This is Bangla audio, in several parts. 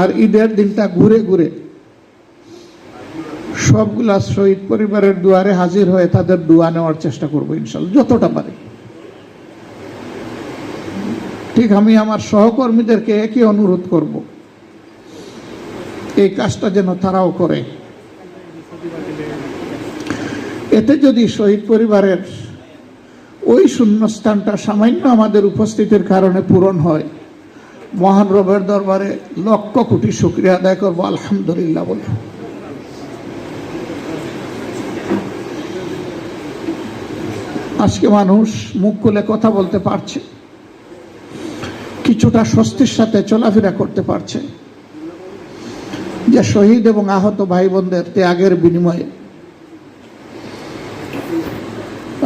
আর ঈদের দিনটা ঘুরে ঘুরে সবগুলা শহীদ পরিবারের দুয়ারে হাজির হয়ে তাদের দোয়া নেওয়ার চেষ্টা করবো ইনশাল্লাহ, যতটা পারি। ঠিক আমি আমার সহকর্মীদেরকে একই অনুরোধ করব, এই কাজটা যেন তারাও করে। এতে যদি শহীদ পরিবারের ওই শূন্যস্থানটা সামান্য আমাদের উপস্থিতির কারণে পূরণ হয়, মহান রবের দরবারে লক্ষ কোটি শুকরিয়া আদায় করবো, আলহামদুলিল্লাহ বলে। আজকে মানুষ মুখ খুলে কথা বলতে পারছে, কিছুটা স্বস্তির সাথে চলাফেরা করতে পারছে, যে শহীদ এবং আহত ভাই বোনদের ত্যাগের বিনিময়ে।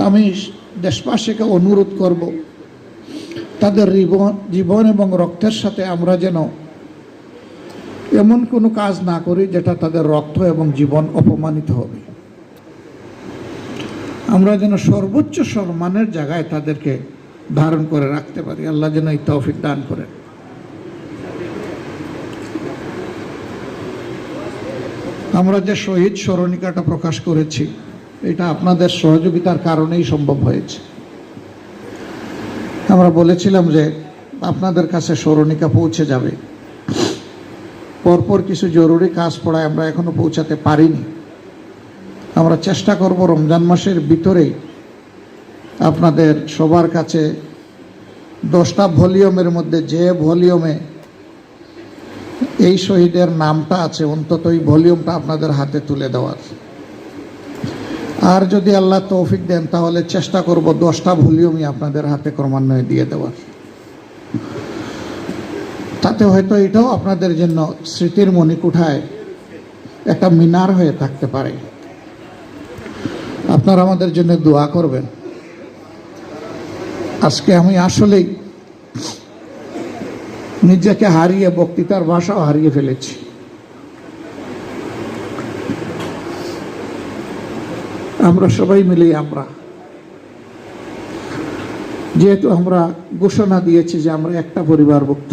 আমি দেশবাসীকে অনুরোধ করব, তাদের জীবন এবং রক্তের সাথে আমরা যেন এমন কোনো কাজ না করি যেটা তাদের রক্ত এবং জীবন অপমানিত হবে। আমরা যেন সর্বোচ্চ সম্মানের জায়গায় তাদেরকে ধারণ করে রাখতে পারি। আল্লাহ যেন এই তৌফিক দান করেন। আমরা যে শহীদ স্মরণিকাটা প্রকাশ করেছি, এটা আপনাদের সহযোগিতার কারণেই সম্ভব হয়েছে। আমরা বলেছিলাম যে আপনাদের কাছে স্মরণিকা পৌঁছে যাবে, পরপর কিছু জরুরি কাজ পড়ায় আমরা এখনো পৌঁছাতে পারিনি। আমরা চেষ্টা করব রমজান মাসের ভিতরেই আপনাদের সবার কাছে 10টা ভলিউমের মধ্যে যে ভলিউমে এই শহীদের নামটা আছে, অন্তত এই ভলিউমটা আপনাদের হাতে তুলে দেওয়ার। আর যদি আল্লাহ তৌফিক দেন তাহলে চেষ্টা করব 10টা ভলিউমই আপনাদের হাতে ক্রমান্বয়ে দিয়ে দেওয়ার। তাতে হয়তো এটাও আপনাদের জন্য স্মৃতির মণিকুঠায় একটা মিনার হয়ে থাকতে পারে। আপনারা আমাদের জন্য দোয়া করবেন। আজকে আমি আসলেই নিজেকে হারিয়ে, বক্তৃতার ভাষাও হারিয়ে ফেলেছি। আমরা সবাই মিলেই, যেহেতু আমরা ঘোষণা দিয়েছি যে আমরা একটা পরিবারভুক্ত,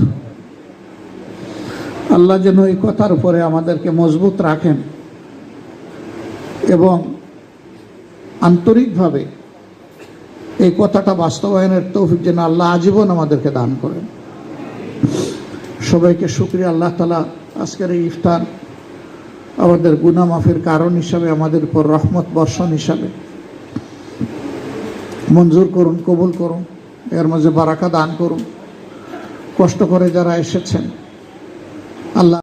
আল্লাহ যেন এই কথার উপরে আমাদেরকে মজবুত রাখেন এবং আন্তরিকভাবে এই কথাটা বাস্তবায়নের তৌফিক যেন আল্লাহ আজীবন আমাদেরকে দান করেন। সবাইকে শুকরিয়া। আল্লাহ তাআলা আজকের এই ইফতার আমাদের গুনাহ মাফের কারণ হিসাবে, আমাদের উপর রহমত বর্ষণ হিসাবে মঞ্জুর করুন, কবুল করুন, এর মাঝে বারাকা দান করুন। কষ্ট করে যারা এসেছেন, আল্লাহ